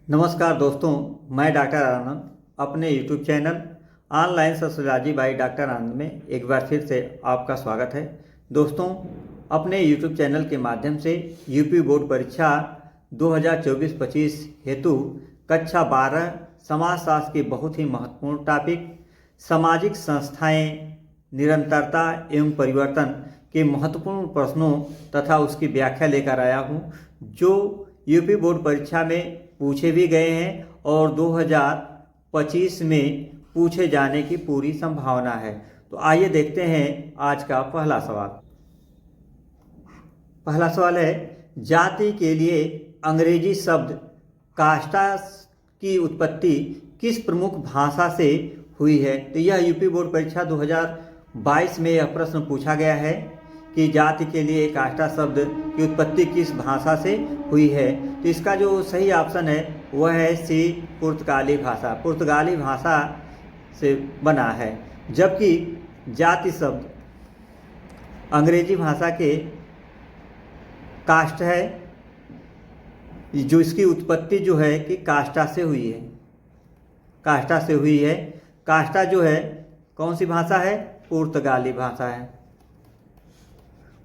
नमस्कार दोस्तों, मैं डॉक्टर आनंद अपने YouTube channel online sociology by doctor Anand में एक बार फिर से आपका स्वागत है। दोस्तों, अपने यूट्यूब चैनल के माध्यम से यूपी बोर्ड परीक्षा 2024-25 हेतु कक्षा 12 समाजशास्त्र के बहुत ही महत्वपूर्ण टॉपिक सामाजिक संस्थाएं, निरंतरता एवं परिवर्तन के महत्वपूर्ण प्रश्नों तथा उसकी व्याख्या लेकर आया हूं, जो यूपी बोर्ड परीक्षा में पूछे भी गए हैं और 2025 में पूछे जाने की पूरी संभावना है। तो आइए देखते हैं आज का पहला सवाल। पहला सवाल है, जाति के लिए अंग्रेजी शब्द कास्टा की उत्पत्ति किस प्रमुख भाषा से हुई है? तो यह यूपी बोर्ड परीक्षा 2022 में यह प्रश्न पूछा गया है कि जाति के लिए कास्टा शब्द की उत्पत्ति किस भाषा से हुई है। तो इसका जो सही ऑप्शन है वह है सी, पुर्तगाली भाषा। पुर्तगाली भाषा से बना है, जबकि जाति शब्द अंग्रेजी भाषा के कास्ट है, जो इसकी उत्पत्ति जो है कि कास्टा से हुई है। कास्टा से हुई है। कास्टा जो है कौन सी भाषा है? पुर्तगाली भाषा है।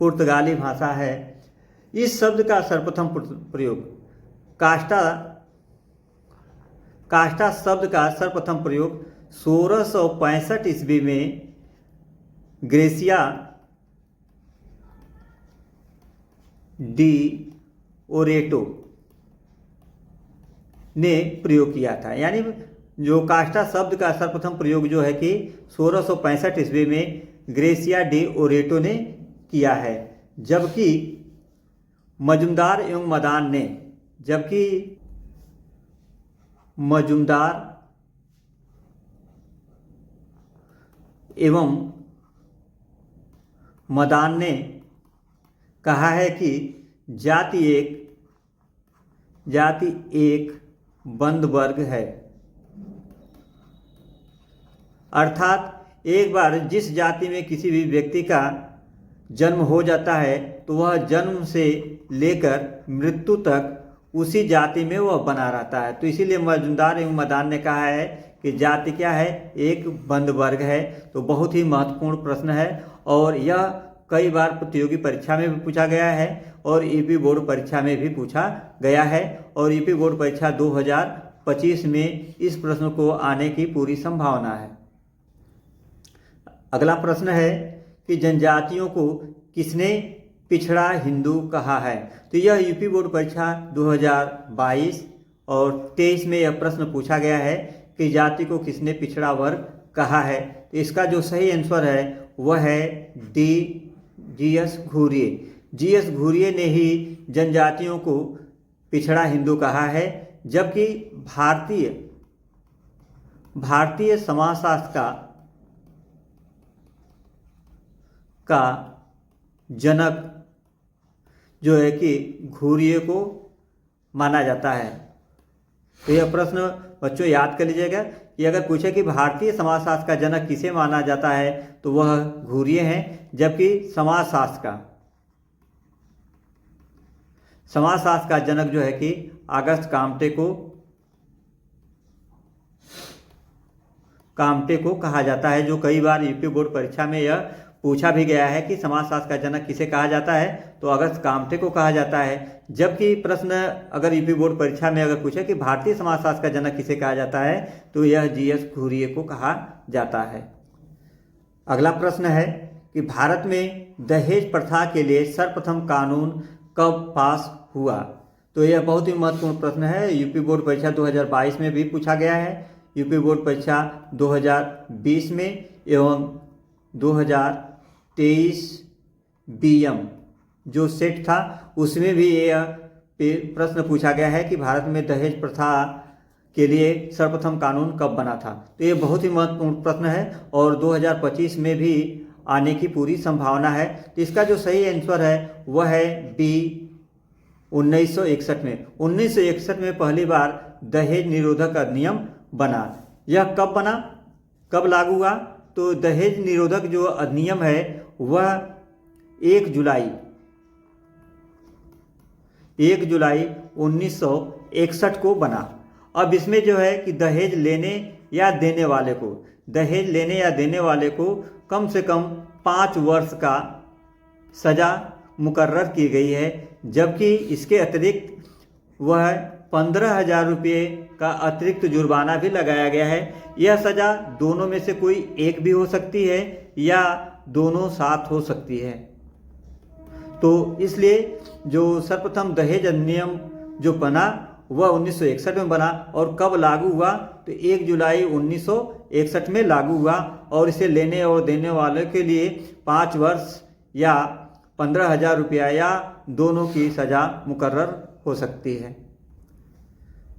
पुर्तगाली भाषा है। इस शब्द का सर्वप्रथम प्रयोग कास्टा शब्द का सर्वप्रथम प्रयोग 1665 ईस्वी में ग्रेसिया डी ओरेटो ने प्रयोग किया था। यानी जो कास्टा शब्द का सर्वप्रथम प्रयोग जो है कि 1665 ईस्वी में ग्रेसिया डी ओरेटो ने किया है, जबकि मजुमदार एवं मदान ने कहा है कि जाति एक बंद वर्ग है। अर्थात एक बार जिस जाति में किसी भी व्यक्ति का जन्म हो जाता है तो वह जन्म से लेकर मृत्यु तक उसी जाति में वह बना रहता है। तो इसीलिए मजुमदार एवं मदान ने कहा है कि जाति क्या है? एक बंद वर्ग है। तो बहुत ही महत्वपूर्ण प्रश्न है और यह कई बार प्रतियोगी परीक्षा में भी पूछा गया है और यूपी बोर्ड परीक्षा में भी पूछा गया है और यूपी बोर्ड परीक्षा 2025 में इस प्रश्न को आने की पूरी संभावना है। अगला प्रश्न है कि जनजातियों को किसने पिछड़ा हिंदू कहा है? तो यह यूपी बोर्ड परीक्षा 2022 और 23 में यह प्रश्न पूछा गया है कि जाति को किसने पिछड़ा वर्ग कहा है। तो इसका जो सही आंसर है वह है D, GS Ghurye. GS Ghurye ने ही जनजातियों को पिछड़ा हिंदू कहा है, जबकि भारतीय समाजशास्त्र का जनक जो है कि घुरिये को माना जाता है। तो यह प्रश्न बच्चों याद कर लीजिएगा कि अगर पूछे कि भारतीय समाजशास्त्र का जनक किसे माना जाता है तो वह घुरिये हैं, जबकि समाजशास्त्र का जनक जो है कि अगस्त काम्टे को कहा जाता है, जो कई बार यूपी बोर्ड परीक्षा में यह पूछा भी गया है कि समाजशास्त्र का जनक किसे कहा जाता है, तो अगस्त काम्टे को कहा जाता है। जबकि प्रश्न अगर यूपी बोर्ड परीक्षा में अगर पूछे कि भारतीय समाजशास्त्र का जनक किसे कहा जाता है तो यह जीएस घुरिये को कहा जाता है। अगला प्रश्न है कि भारत में दहेज प्रथा के लिए सर्वप्रथम कानून कब पास हुआ? तो यह बहुत ही महत्वपूर्ण प्रश्न है। यूपी बोर्ड परीक्षा 2022 में भी पूछा गया है, यूपी बोर्ड परीक्षा 2020 में एवं 2023 बीएम जो सेट था उसमें भी यह प्रश्न पूछा गया है कि भारत में दहेज प्रथा के लिए सर्वप्रथम कानून कब बना था। तो ये बहुत ही महत्वपूर्ण प्रश्न है और 2025 में भी आने की पूरी संभावना है। तो इसका जो सही आंसर है वह है बी, 1961 में। 1961 में पहली बार दहेज निरोधक अधिनियम बना। यह कब बना, कब लागू हुआ? तो दहेज निरोधक जो अधिनियम है वह 1 जुलाई 1 जुलाई 1961 को बना। अब इसमें जो है कि दहेज लेने या देने वाले को, दहेज लेने या देने वाले को कम से कम 5 वर्ष का सज़ा मुकर्रर की गई है, जबकि इसके अतिरिक्त वह 15,000 रुपये का अतिरिक्त जुर्माना भी लगाया गया है। यह सज़ा दोनों में से कोई एक भी हो सकती है या दोनों साथ हो सकती है। तो इसलिए जो सर्वप्रथम दहेज अधिनियम जो बना वह 1961 में बना, और कब लागू हुआ तो 1 जुलाई 1961 में लागू हुआ, और इसे लेने और देने वाले के लिए 5 वर्ष या 15,000 रुपया या दोनों की सज़ा मुकर्रर हो सकती है।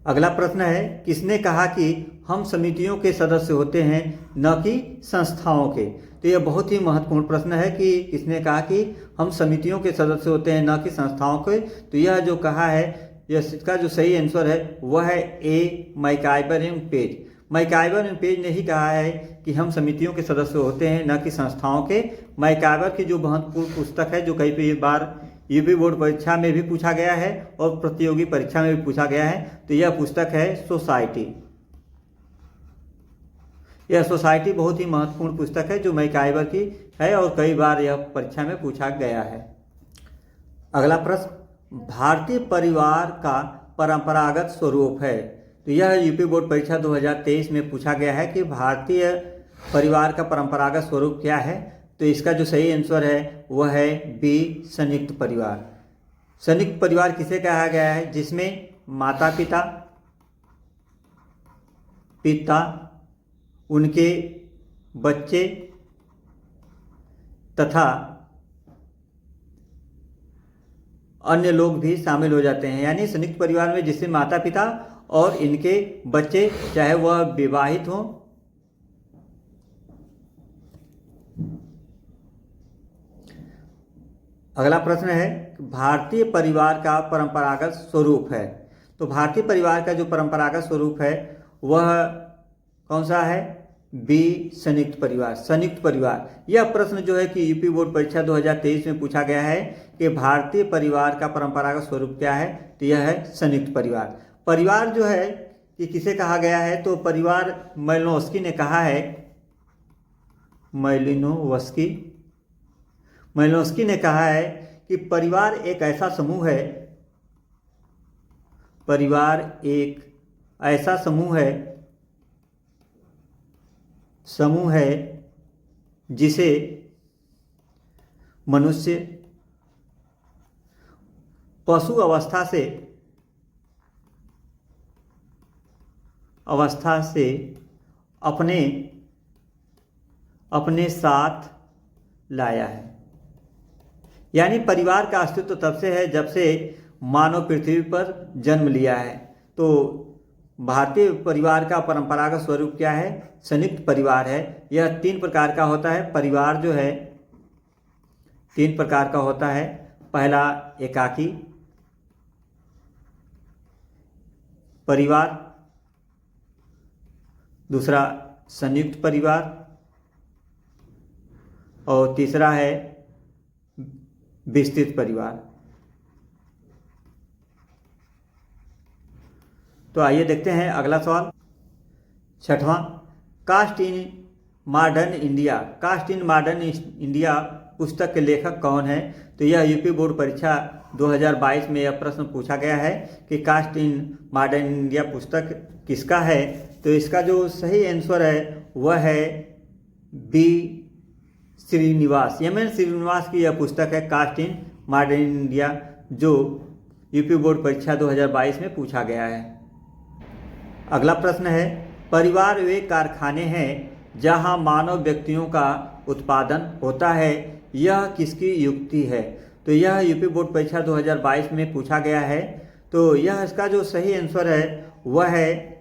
अगला प्रश्न है, किसने कहा कि हम समितियों के सदस्य होते हैं न कि संस्थाओं के? तो यह बहुत ही महत्वपूर्ण प्रश्न है कि किसने कहा कि हम समितियों के सदस्य होते हैं न कि संस्थाओं के। तो यह जो कहा है, इसका जो सही आंसर है वह है ए, मैकआइवर एंड पेज। मैकआइवर एंड पेज ने ही कहा है कि हम समितियों के सदस्य होते हैं न कि संस्थाओं के। मैकआइवर की जो महत्वपूर्ण पुस्तक है, जो कई बार यूपी बोर्ड परीक्षा में भी पूछा गया है और प्रतियोगी परीक्षा में भी पूछा गया है, तो यह पुस्तक है सोसाइटी। यह सोसाइटी बहुत ही महत्वपूर्ण पुस्तक है जो मैकआइवर की है और कई बार यह परीक्षा में पूछा गया है। अगला प्रश्न, भारतीय परिवार का परंपरागत स्वरूप है। तो यह यूपी बोर्ड परीक्षा 2023 में पूछा गया है कि भारतीय परिवार का परंपरागत स्वरूप क्या है। तो इसका जो सही आंसर है वह है बी, संयुक्त परिवार। संयुक्त परिवार किसे कहा गया है? जिसमें माता पिता, उनके बच्चे तथा अन्य लोग भी शामिल हो जाते हैं। यानी संयुक्त परिवार में जिसमें माता पिता और इनके बच्चे, चाहे वह विवाहित हों अगला प्रश्न है, भारतीय परिवार का परंपरागत स्वरूप है। तो भारतीय परिवार का जो परंपरागत स्वरूप है वह कौन सा है? बी, संयुक्त परिवार। संयुक्त परिवार, यह प्रश्न जो है कि यूपी बोर्ड परीक्षा 2023 में पूछा गया है कि भारतीय परिवार का परंपरागत स्वरूप क्या है, तो यह है संयुक्त परिवार। परिवार जो है कि किसे कहा गया है, तो परिवार मालिनोव्स्की ने कहा है, मालिनोव्स्की ने कहा है कि परिवार एक ऐसा समूह है, परिवार एक ऐसा समूह है जिसे मनुष्य पशु अवस्था से अपने साथ लाया है। यानी परिवार का अस्तित्व तब से है जब से मानव पृथ्वी पर जन्म लिया है। तो भारतीय परिवार का परंपरागत स्वरूप क्या है? संयुक्त परिवार है। यह 3 प्रकार का होता है। परिवार जो है 3 प्रकार का होता है। पहला एकाकी परिवार, दूसरा संयुक्त परिवार और तीसरा है विस्तृत परिवार। तो आइए देखते हैं अगला सवाल। 6वां, caste in modern India. Caste in modern India पुस्तक के लेखक कौन है? तो यह यूपी बोर्ड परीक्षा 2022 में यह प्रश्न पूछा गया है कि कास्ट इन मॉडर्न इंडिया पुस्तक किसका है। तो इसका जो सही आंसर है वह है बी, श्रीनिवास। एम.एन. श्रीनिवास की यह पुस्तक है कास्ट इन मॉडर्न इंडिया, जो यूपी बोर्ड परीक्षा 2022 में पूछा गया है। अगला प्रश्न है, परिवार वे कारखाने हैं जहां मानव व्यक्तियों का उत्पादन होता है, यह किसकी युक्ति है? तो यह यूपी बोर्ड परीक्षा 2022 में पूछा गया है। तो यह इसका जो सही आंसर है वह है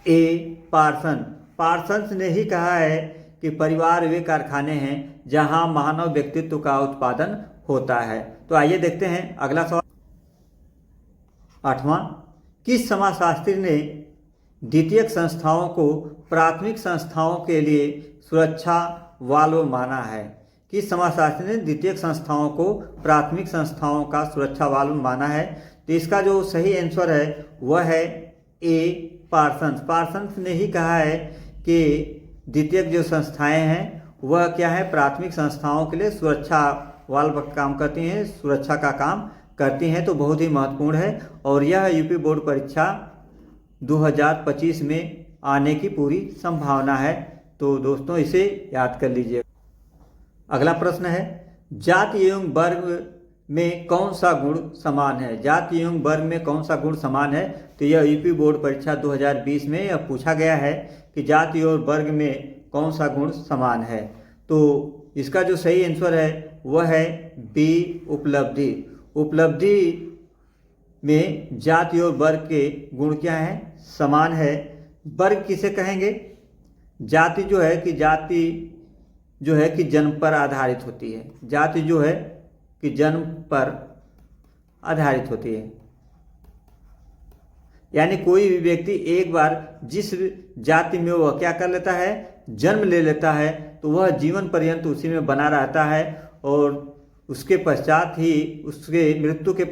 ए, पार्सन्स ने ही कहा है कि परिवार वे कारखाने हैं जहां मानव व्यक्तित्व का उत्पादन होता है। तो आइए देखते हैं अगला सवाल। 8वां, किस समाजशास्त्री ने द्वितीयक संस्थाओं को प्राथमिक संस्थाओं के लिए सुरक्षा वाल्व माना है? किस समाजशास्त्री ने द्वितीयक संस्थाओं को प्राथमिक संस्थाओं का सुरक्षा वाल्व माना है? तो इसका जो सही आंसर है वह है ए पार्सन्स। पार्सन्स ने ही कहा है कि द्वितीयक जो संस्थाएं हैं वह क्या है, प्राथमिक संस्थाओं के लिए सुरक्षा वाल्व काम करती हैं, सुरक्षा का काम करती हैं। तो बहुत ही महत्वपूर्ण है और यह यूपी बोर्ड परीक्षा 2025 में आने की पूरी संभावना है। तो दोस्तों इसे याद कर लीजिए। अगला प्रश्न है, जाति एवं वर्ग में कौन सा गुण समान है? जाति एवं वर्ग में कौन सा गुण समान है? तो यह यूपी बोर्ड परीक्षा 2020 में यह पूछा गया है कि जाति और वर्ग में कौन सा गुण समान है। तो इसका जो सही आंसर है वह है बी उपलब्धि। उपलब्धि में जाति और वर्ग के गुण क्या हैं, समान है। वर्ग किसे कहेंगे? जाति जो है कि जन्म पर आधारित होती है। जाति जो है कि जन्म पर आधारित होती है, यानी कोई भी व्यक्ति एक बार जिस जाति में वह क्या कर लेता है, जन्म ले लेता है, तो वह जीवन पर्यंत उसी में बना रहता है और उसके पश्चात ही, उसके मृत्यु के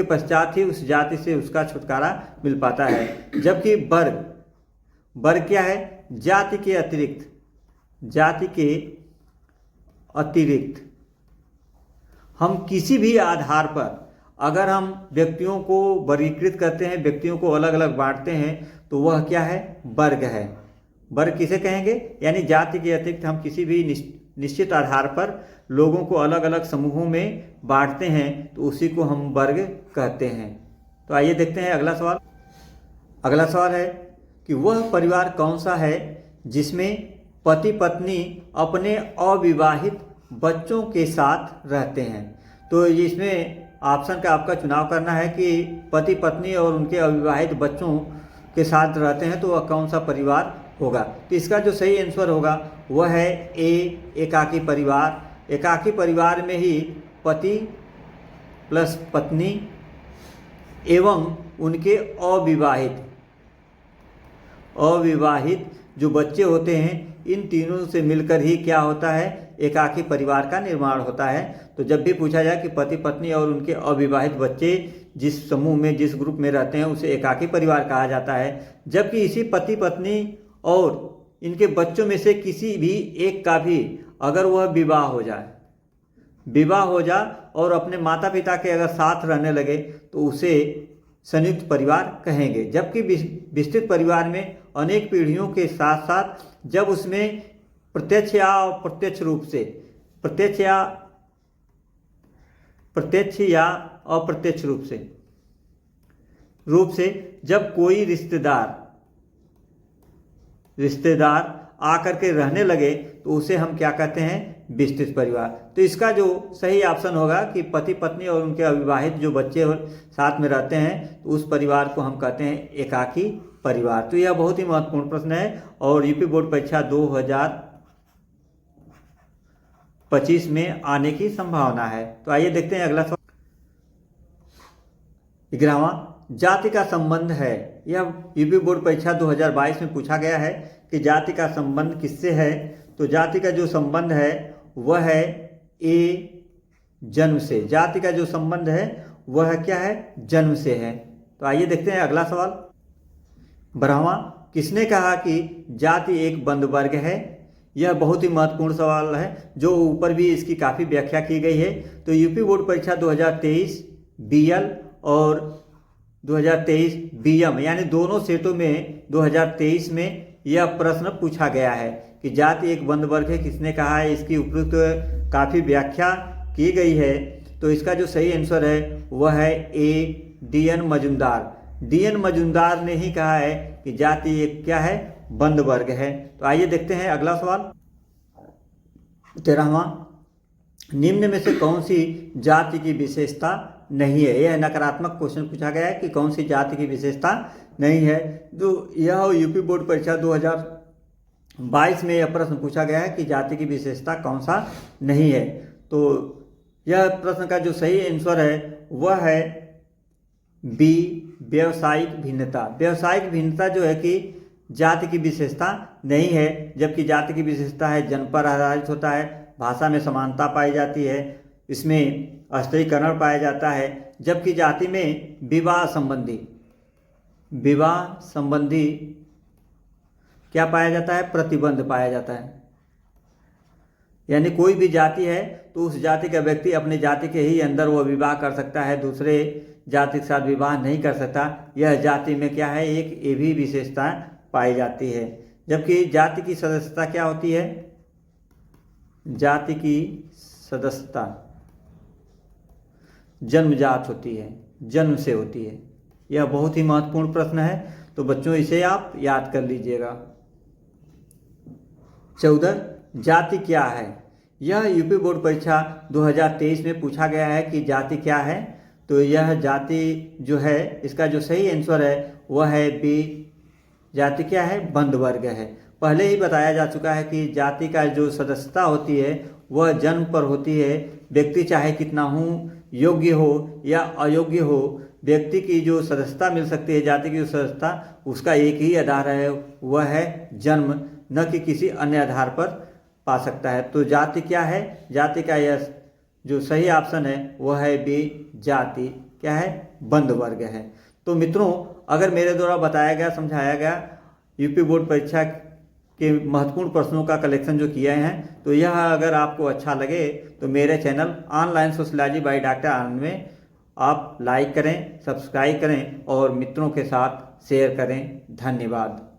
पश्चात ही उस जाति से उसका छुटकारा मिल पाता है। जबकि वर्ग क्या है? जाति के अतिरिक्त हम किसी भी आधार पर अगर हम व्यक्तियों को वर्गीकृत करते हैं, व्यक्तियों को अलग अलग बांटते हैं, तो वह क्या है, वर्ग है। वर्ग किसे कहेंगे? यानी जाति के अतिरिक्त हम किसी भी निश्चित आधार पर लोगों को अलग अलग समूहों में बांटते हैं, तो उसी को हम वर्ग कहते हैं। तो आइए देखते हैं अगला सवाल। अगला सवाल है कि वह परिवार कौन सा है जिसमें पति पत्नी अपने अविवाहित बच्चों के साथ रहते हैं? तो इसमें ऑप्शन का आपका चुनाव करना है कि पति पत्नी और उनके अविवाहित बच्चों के साथ रहते हैं, तो वह कौन सा परिवार होगा? तो इसका जो सही आंसर होगा वह है ए एकाकी परिवार। एकाकी परिवार में ही पति प्लस पत्नी एवं उनके अविवाहित जो बच्चे होते हैं, इन तीनों से मिलकर ही क्या होता है, एकाकी परिवार का निर्माण होता है। तो जब भी पूछा जाए कि पति पत्नी और उनके अविवाहित बच्चे जिस समूह में, जिस ग्रुप में रहते हैं, उसे एकाकी परिवार कहा जाता है। जबकि इसी पति पत्नी और इनके बच्चों में से किसी भी एक का भी अगर वह विवाह हो जाए और अपने माता पिता के अगर साथ रहने लगे, तो उसे संयुक्त परिवार कहेंगे। जबकि विस्तृत परिवार में अनेक पीढ़ियों के साथ साथ जब उसमें प्रत्यक्ष या अप्रत्यक्ष रूप से जब कोई रिश्तेदार आकर के रहने लगे, तो उसे हम क्या कहते हैं, विस्तृत परिवार। तो इसका जो सही ऑप्शन होगा कि पति पत्नी और उनके अविवाहित जो बच्चे साथ में रहते हैं, तो उस परिवार को हम कहते हैं एकाकी परिवार। तो यह बहुत ही महत्वपूर्ण प्रश्न है और यूपी बोर्ड परीक्षा 2025 में आने की संभावना है। तो आइए देखते हैं अगला सवाल। 11वां, जाति का संबंध है। यह यूपी बोर्ड परीक्षा 2022 में पूछा गया है कि जाति का संबंध किससे है? तो जाति का जो संबंध है वह है ए जन्म से। जाति का जो संबंध है वह क्या है, जन्म से है। तो आइए देखते हैं अगला सवाल। 12वां, किसने कहा कि जाति एक बंद वर्ग है? यह बहुत ही महत्वपूर्ण सवाल है, जो ऊपर भी इसकी काफ़ी व्याख्या की गई है। तो यूपी बोर्ड परीक्षा 2023 BL और 2023 BM, यानी दोनों सेटों में 2023 में यह प्रश्न पूछा गया है कि जाति एक बंद वर्ग है, किसने कहा है? इसकी उपयुक्त काफ़ी व्याख्या की गई है। तो इसका जो सही आंसर है वह है ए DN मजुमदार। DN मजुमदार ने ही कहा है कि जाति एक क्या है, बंद वर्ग है। तो आइए देखते हैं अगला सवाल। 13वां, निम्न में से कौन सी जाति की विशेषता नहीं है? यह नकारात्मक क्वेश्चन पूछा गया है कि कौन सी जाति की विशेषता नहीं है। तो यह यूपी बोर्ड परीक्षा 2022 में यह प्रश्न पूछा गया है कि जाति की विशेषता कौन सा नहीं है। तो यह प्रश्न का जो सही आंसर है वह है बी व्यवसायिक भिन्नता। व्यवसायिक भिन्नता जो है कि जाति की विशेषता नहीं है, जबकि जाति की विशेषता है जन्म पर आधारित होता है, भाषा में समानता पाई जाती है, इसमें स्त्रीकरण पाया जाता है। जबकि जाति में विवाह संबंधी विवाह संबंधी क्या पाया जाता है? प्रतिबंध पाया जाता है। यानी कोई भी जाति है तो उस जाति का व्यक्ति अपने जाति के ही अंदर वो विवाह कर सकता है, दूसरे जाति के साथ विवाह नहीं कर सकता। यह जाति में क्या है? एक ये भी विशेषता पाई जाती है। जबकि जाति की सदस्यता क्या होती है? जाति की सदस्यता जन्मजात होती है, जन्म से होती है। यह बहुत ही महत्वपूर्ण प्रश्न है, तो बच्चों इसे आप याद कर लीजिएगा। 14 जाति क्या है? यह यूपी बोर्ड परीक्षा 2023 में पूछा गया है कि जाति क्या है। तो यह जाति जो है, इसका जो सही आंसर है वह है बी। जाति क्या है? बंद वर्ग है। पहले ही बताया जा चुका है कि जाति का जो सदस्यता होती है वह जन्म पर होती है। व्यक्ति चाहे कितना योग्य हो या अयोग्य हो, व्यक्ति की जो सदस्यता मिल सकती है, जाति की जो सदस्यता, उसका एक ही आधार है, वह है जन्म, न कि किसी अन्य आधार पर पा सकता है। तो जाति क्या है? जाति का यह जो सही ऑप्शन है वह है बी। जाति क्या है? बंद वर्ग है। तो मित्रों, अगर मेरे द्वारा बताया गया, समझाया गया यूपी बोर्ड परीक्षा के महत्वपूर्ण प्रश्नों का कलेक्शन जो किए हैं, तो यह अगर आपको अच्छा लगे तो मेरे channel online sociology by doctor Anand में आप लाइक करें, सब्सक्राइब करें और मित्रों के साथ शेयर करें। धन्यवाद।